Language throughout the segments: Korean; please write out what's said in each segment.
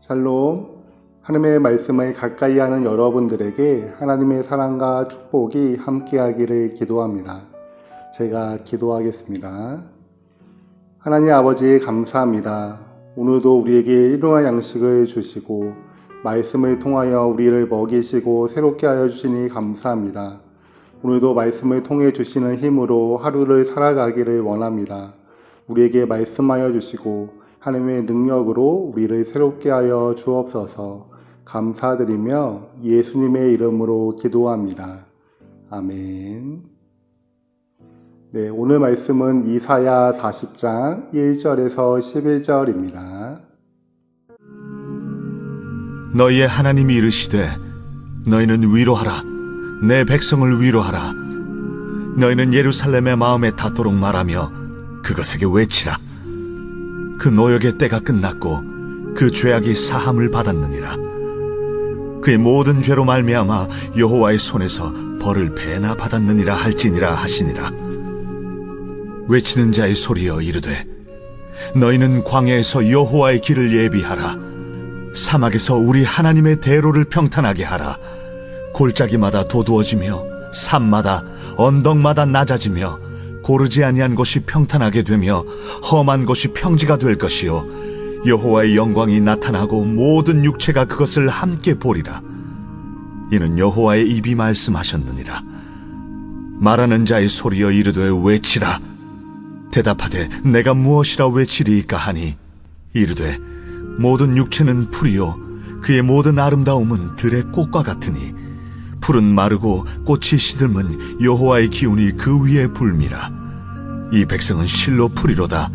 샬롬. 하나님의 말씀을 가까이 하는 여러분들에게 하나님의 사랑과 축복이 함께하기를 기도합니다. 제가 기도하겠습니다. 하나님 아버지 감사합니다. 오늘도 우리에게 일용할 양식을 주시고 말씀을 통하여 우리를 먹이시고 새롭게 하여 주시니 감사합니다. 오늘도 말씀을 통해 주시는 힘으로 하루를 살아가기를 원합니다. 우리에게 말씀하여 주시고 하나님의 능력으로 우리를 새롭게 하여 주옵소서. 감사드리며 예수님의 이름으로 기도합니다. 아멘. 네, 오늘 말씀은 이사야 40장 1절에서 11절입니다. 너희의 하나님이 이르시되 너희는 위로하라. 내 백성을 위로하라. 너희는 예루살렘의 마음에 닿도록 말하며 그것에게 외치라. 그 노역의 때가 끝났고 그 죄악이 사함을 받았느니라. 그의 모든 죄로 말미암아 여호와의 손에서 벌을 배나 받았느니라 할지니라 하시니라. 외치는 자의 소리여 이르되 너희는 광야에서 여호와의 길을 예비하라. 사막에서 우리 하나님의 대로를 평탄하게 하라. 골짜기마다 도두어지며 산마다 언덕마다 낮아지며 고르지 아니한 곳이 평탄하게 되며 험한 곳이 평지가 될 것이요 여호와의 영광이 나타나고 모든 육체가 그것을 함께 보리라. 이는 여호와의 입이 말씀하셨느니라. 말하는 자의 소리여 이르되 외치라. 대답하되 내가 무엇이라 외치리이까 하니 이르되 모든 육체는 풀이요 그의 모든 아름다움은 들의 꽃과 같으니 풀은 마르고 꽃이 시들면 여호와의 기운이 그 위에 불미라. 이 백성은 실로 풀이로다.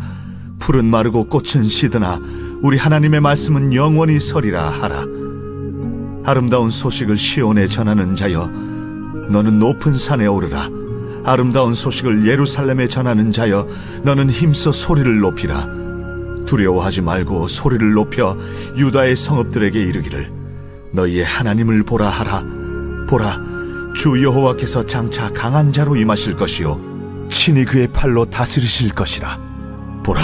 풀은 마르고 꽃은 시드나 우리 하나님의 말씀은 영원히 서리라 하라. 아름다운 소식을 시온에 전하는 자여 너는 높은 산에 오르라. 아름다운 소식을 예루살렘에 전하는 자여 너는 힘써 소리를 높이라. 두려워하지 말고 소리를 높여 유다의 성읍들에게 이르기를 너희의 하나님을 보라 하라. 보라, 주 여호와께서 장차 강한 자로 임하실 것이요 친히 그의 팔로 다스리실 것이라. 보라,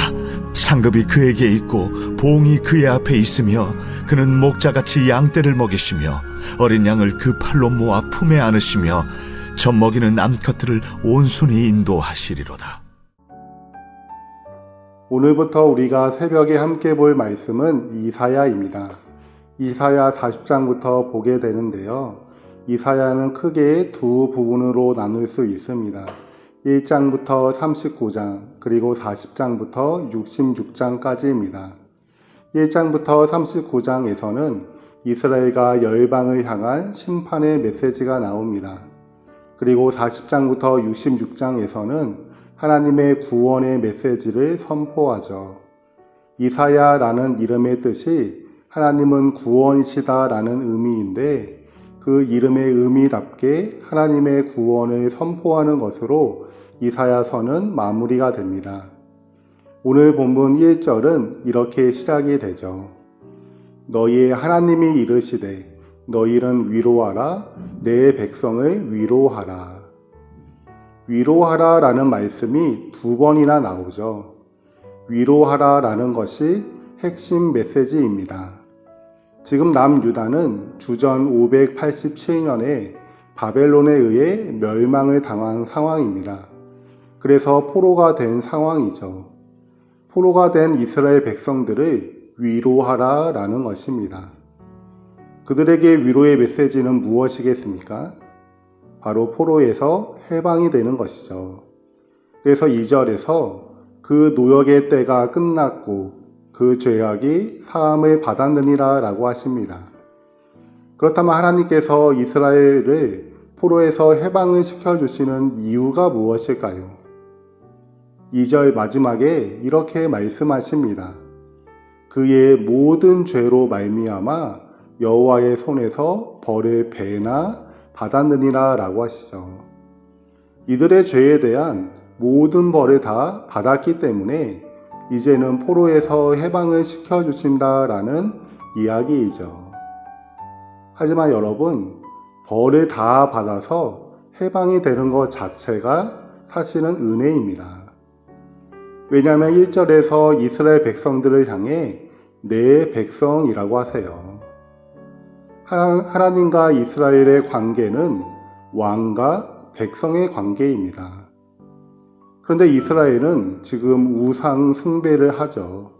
상급이 그에게 있고 봉이 그의 앞에 있으며 그는 목자같이 양떼를 먹이시며 어린 양을 그 팔로 모아 품에 안으시며 젖먹이는 암컷들을 온순히 인도하시리로다. 오늘부터 우리가 새벽에 함께 볼 말씀은 이사야입니다. 이사야 40장부터 보게 되는데요. 이사야는 크게 두 부분으로 나눌 수 있습니다. 1장부터 39장 그리고 40장부터 66장까지입니다. 1장부터 39장에서는 이스라엘과 열방을 향한 심판의 메시지가 나옵니다. 그리고 40장부터 66장에서는 하나님의 구원의 메시지를 선포하죠. 이사야라는 이름의 뜻이 하나님은 구원이시다라는 의미인데 그 이름의 의미답게 하나님의 구원을 선포하는 것으로 이사야서는 마무리가 됩니다. 오늘 본문 1절은 이렇게 시작이 되죠. 너희의 하나님이 이르시되 너희는 위로하라. 내 백성을 위로하라. 위로하라 라는 말씀이 두 번이나 나오죠. 위로하라 라는 것이 핵심 메시지입니다. 지금 남유다는 주전 587년에 바벨론에 의해 멸망을 당한 상황입니다. 그래서 포로가 된 상황이죠. 포로가 된 이스라엘 백성들을 위로하라 라는 것입니다. 그들에게 위로의 메시지는 무엇이겠습니까? 바로 포로에서 해방이 되는 것이죠. 그래서 2절에서 그 노역의 때가 끝났고 그 죄악이 사함을 받았느니라 라고 하십니다. 그렇다면 하나님께서 이스라엘을 포로에서 해방을 시켜주시는 이유가 무엇일까요? 2절 마지막에 이렇게 말씀하십니다. 그의 모든 죄로 말미암아 여호와의 손에서 벌을 배나 받았느니라 라고 하시죠. 이들의 죄에 대한 모든 벌을 다 받았기 때문에 이제는 포로에서 해방을 시켜주신다라는 이야기이죠. 하지만 여러분, 벌을 다 받아서 해방이 되는 것 자체가 사실은 은혜입니다. 왜냐하면 1절에서 이스라엘 백성들을 향해 내 백성이라고 하세요. 하나님과 이스라엘의 관계는 왕과 백성의 관계입니다. 그런데 이스라엘은 지금 우상 숭배를 하죠.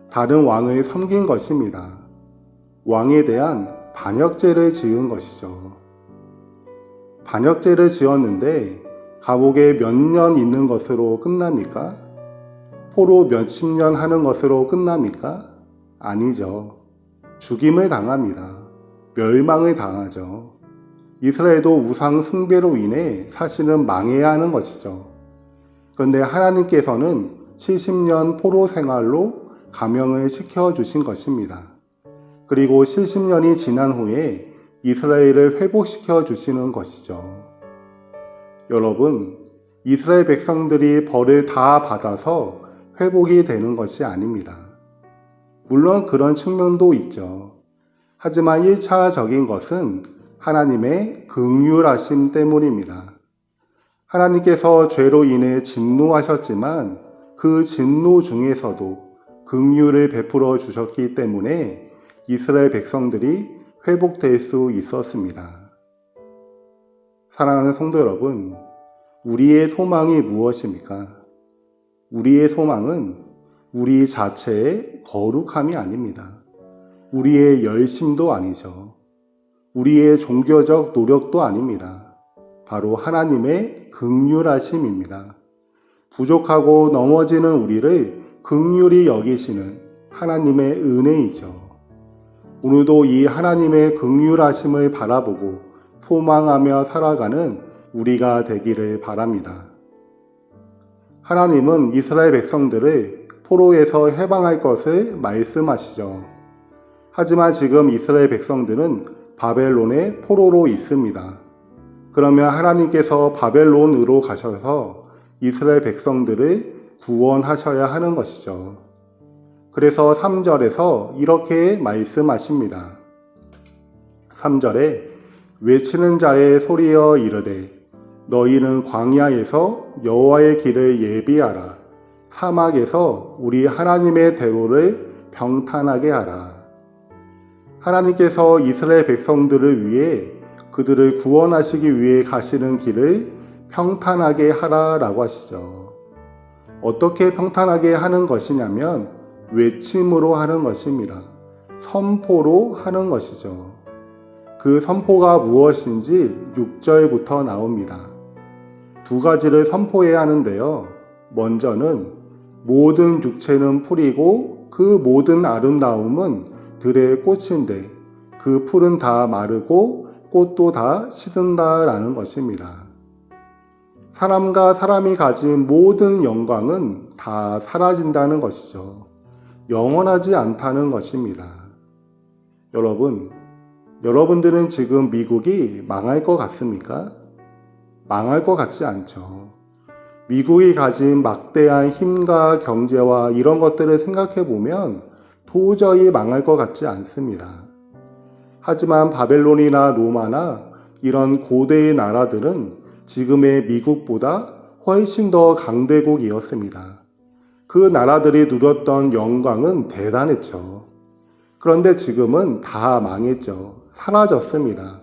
다른 왕을 섬긴 것입니다. 왕에 대한 반역죄를 지은 것이죠. 반역죄를 지었는데 감옥에 몇 년 있는 것으로 끝납니까? 포로 몇십 년 하는 것으로 끝납니까? 아니죠. 죽임을 당합니다. 멸망을 당하죠. 이스라엘도 우상 숭배로 인해 사실은 망해야 하는 것이죠. 그런데 하나님께서는 70년 포로 생활로 감형을 시켜주신 것입니다. 그리고 70년이 지난 후에 이스라엘을 회복시켜 주시는 것이죠. 여러분, 이스라엘 백성들이 벌을 다 받아서 회복이 되는 것이 아닙니다. 물론 그런 측면도 있죠. 하지만 1차적인 것은 하나님의 긍휼하심 때문입니다. 하나님께서 죄로 인해 진노하셨지만 그 진노 중에서도 긍휼을 베풀어 주셨기 때문에 이스라엘 백성들이 회복될 수 있었습니다. 사랑하는 성도 여러분, 우리의 소망이 무엇입니까? 우리의 소망은 우리 자체의 거룩함이 아닙니다. 우리의 열심도 아니죠. 우리의 종교적 노력도 아닙니다. 바로 하나님의 긍휼하심입니다. 부족하고 넘어지는 우리를 긍휼히 여기시는 하나님의 은혜이죠. 오늘도 이 하나님의 긍휼하심을 바라보고 소망하며 살아가는 우리가 되기를 바랍니다. 하나님은 이스라엘 백성들을 포로에서 해방할 것을 말씀하시죠. 하지만 지금 이스라엘 백성들은 바벨론의 포로로 있습니다. 그러면 하나님께서 바벨론으로 가셔서 이스라엘 백성들을 구원하셔야 하는 것이죠. 그래서 3절에서 이렇게 말씀하십니다. 3절에 외치는 자의 소리여 이르되 너희는 광야에서 여호와의 길을 예비하라. 사막에서 우리 하나님의 대로를 평탄하게 하라. 하나님께서 이스라엘 백성들을 위해 그들을 구원하시기 위해 가시는 길을 평탄하게 하라라고 하시죠. 어떻게 평탄하게 하는 것이냐면 외침으로 하는 것입니다. 선포로 하는 것이죠. 그 선포가 무엇인지 6절부터 나옵니다. 두 가지를 선포해야 하는데요. 먼저는 모든 육체는 풀이고 그 모든 아름다움은 들의 꽃인데 그 풀은 다 마르고 꽃도 다 시든다라는 것입니다. 사람과 사람이 가진 모든 영광은 다 사라진다는 것이죠. 영원하지 않다는 것입니다. 여러분들은 지금 미국이 망할 것 같습니까? 망할 것 같지 않죠. 미국이 가진 막대한 힘과 경제와 이런 것들을 생각해 보면 도저히 망할 것 같지 않습니다. 하지만 바벨론이나 로마나 이런 고대의 나라들은 지금의 미국보다 훨씬 더 강대국이었습니다. 그 나라들이 누렸던 영광은 대단했죠. 그런데 지금은 다 망했죠. 사라졌습니다.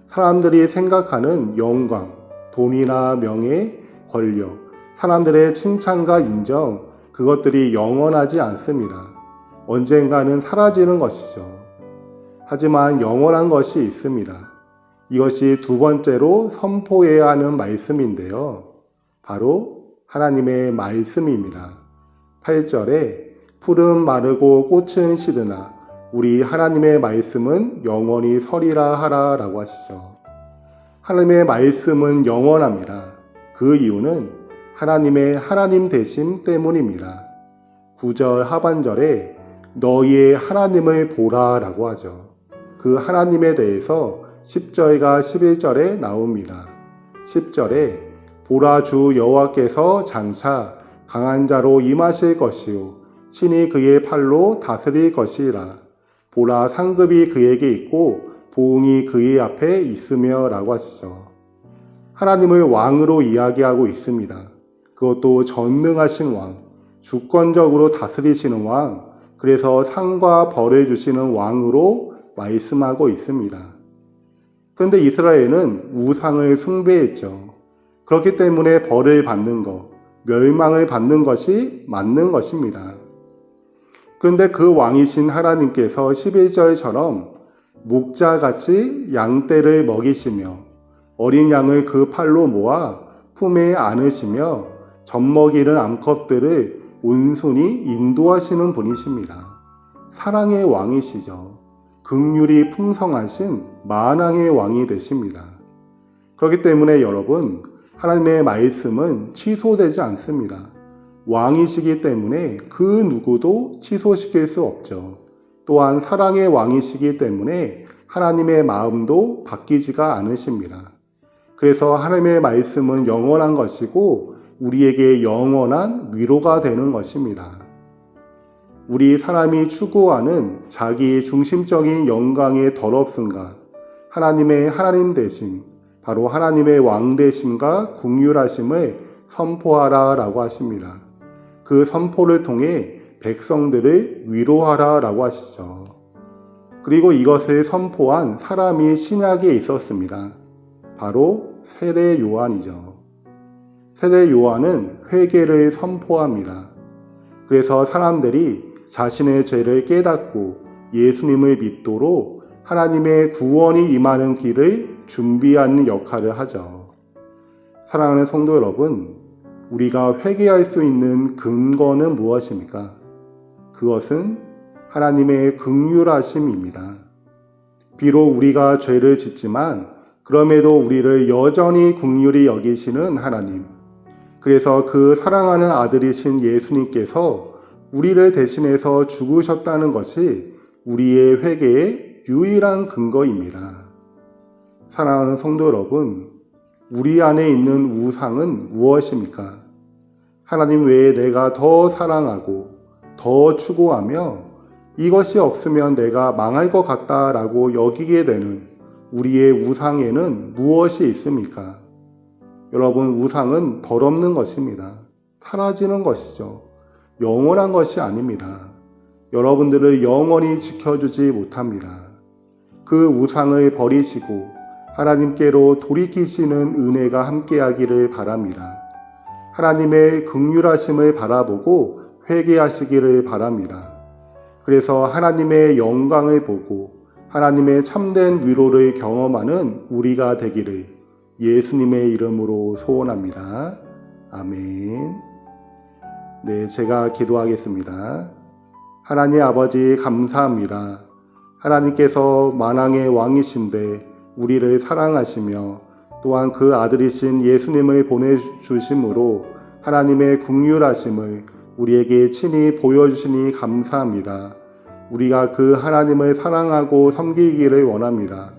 사람들이 생각하는 영광, 돈이나 명예, 권력, 사람들의 칭찬과 인정, 그것들이 영원하지 않습니다. 언젠가는 사라지는 것이죠. 하지만 영원한 것이 있습니다. 이것이 두 번째로 선포해야 하는 말씀인데요. 바로 하나님의 말씀입니다. 8절에 풀은 마르고 꽃은 시드나 우리 하나님의 말씀은 영원히 서리라 하라 라고 하시죠. 하나님의 말씀은 영원합니다. 그 이유는 하나님의 하나님 되심 때문입니다. 9절 하반절에 너희의 하나님을 보라 라고 하죠. 그 하나님에 대해서 10절과 11절에 나옵니다. 10절에 보라 주 여호와께서 장차 강한 자로 임하실 것이요 친히 그의 팔로 다스릴 것이라. 보라 상급이 그에게 있고 보응이 그의 앞에 있으며 라고 하시죠. 하나님을 왕으로 이야기하고 있습니다. 그것도 전능하신 왕, 주권적으로 다스리시는 왕, 그래서 상과 벌을 주시는 왕으로 말씀하고 있습니다. 그런데 이스라엘은 우상을 숭배했죠. 그렇기 때문에 벌을 받는 것, 멸망을 받는 것이 맞는 것입니다. 그런데 그 왕이신 하나님께서 11절처럼 목자같이 양떼를 먹이시며 어린 양을 그 팔로 모아 품에 안으시며 젖먹이는 암컷들을 온순히 인도하시는 분이십니다. 사랑의 왕이시죠. 긍휼이 풍성하신 만왕의 왕이 되십니다. 그렇기 때문에 여러분, 하나님의 말씀은 취소되지 않습니다. 왕이시기 때문에 그 누구도 취소시킬 수 없죠. 또한 사랑의 왕이시기 때문에 하나님의 마음도 바뀌지가 않으십니다. 그래서 하나님의 말씀은 영원한 것이고 우리에게 영원한 위로가 되는 것입니다. 우리 사람이 추구하는 자기 중심적인 영광의 덜없음과 하나님의 하나님 되심, 바로 하나님의 왕 되심과 긍휼하심을 선포하라 라고 하십니다. 그 선포를 통해 백성들을 위로하라 라고 하시죠. 그리고 이것을 선포한 사람이 신약에 있었습니다. 바로 세례 요한이죠. 세례 요한은 회개를 선포합니다. 그래서 사람들이 자신의 죄를 깨닫고 예수님을 믿도록 하나님의 구원이 임하는 길을 준비하는 역할을 하죠. 사랑하는 성도 여러분, 우리가 회개할 수 있는 근거는 무엇입니까? 그것은 하나님의 긍휼하심입니다. 비록 우리가 죄를 짓지만 그럼에도 우리를 여전히 긍휼히 여기시는 하나님, 그래서 그 사랑하는 아들이신 예수님께서 우리를 대신해서 죽으셨다는 것이 우리의 회개의 유일한 근거입니다. 사랑하는 성도 여러분, 우리 안에 있는 우상은 무엇입니까? 하나님 외에 내가 더 사랑하고 더 추구하며 이것이 없으면 내가 망할 것 같다라고 여기게 되는 우리의 우상에는 무엇이 있습니까? 여러분, 우상은 덜없는 것입니다. 사라지는 것이죠. 영원한 것이 아닙니다. 여러분들을 영원히 지켜주지 못합니다. 그 우상을 버리시고 하나님께로 돌이키시는 은혜가 함께하기를 바랍니다. 하나님의 긍휼하심을 바라보고 회개하시기를 바랍니다. 그래서 하나님의 영광을 보고 하나님의 참된 위로를 경험하는 우리가 되기를 예수님의 이름으로 소원합니다. 아멘. 네, 제가 기도하겠습니다. 하나님 아버지 감사합니다. 하나님께서 만왕의 왕이신데 우리를 사랑하시며 또한 그 아들이신 예수님을 보내주심으로 하나님의 긍휼하심을 우리에게 친히 보여주시니 감사합니다. 우리가 그 하나님을 사랑하고 섬기기를 원합니다.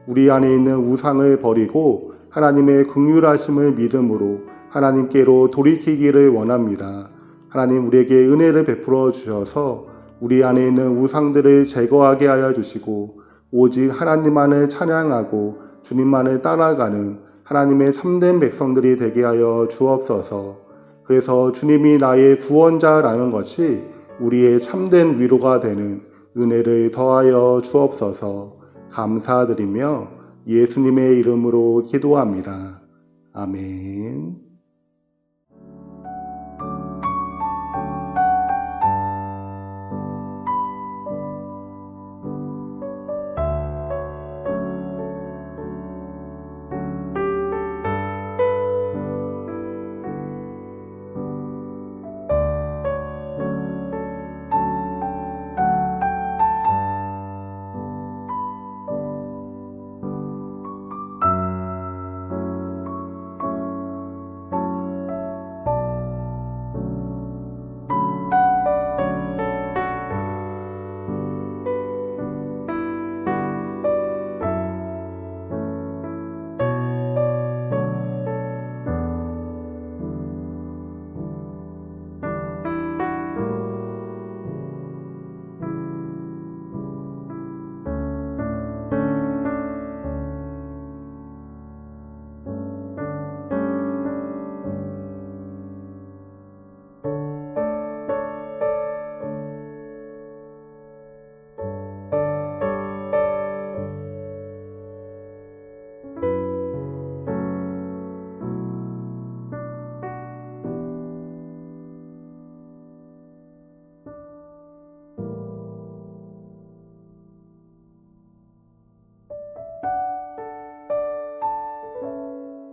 우리 안에 있는 우상을 버리고 하나님의 긍휼하심을 믿음으로 하나님께로 돌이키기를 원합니다. 하나님, 우리에게 은혜를 베풀어 주셔서 우리 안에 있는 우상들을 제거하게 하여 주시고 오직 하나님만을 찬양하고 주님만을 따라가는 하나님의 참된 백성들이 되게 하여 주옵소서. 그래서 주님이 나의 구원자라는 것이 우리의 참된 위로가 되는 은혜를 더하여 주옵소서. 감사드리며 예수님의 이름으로 기도합니다. 아멘.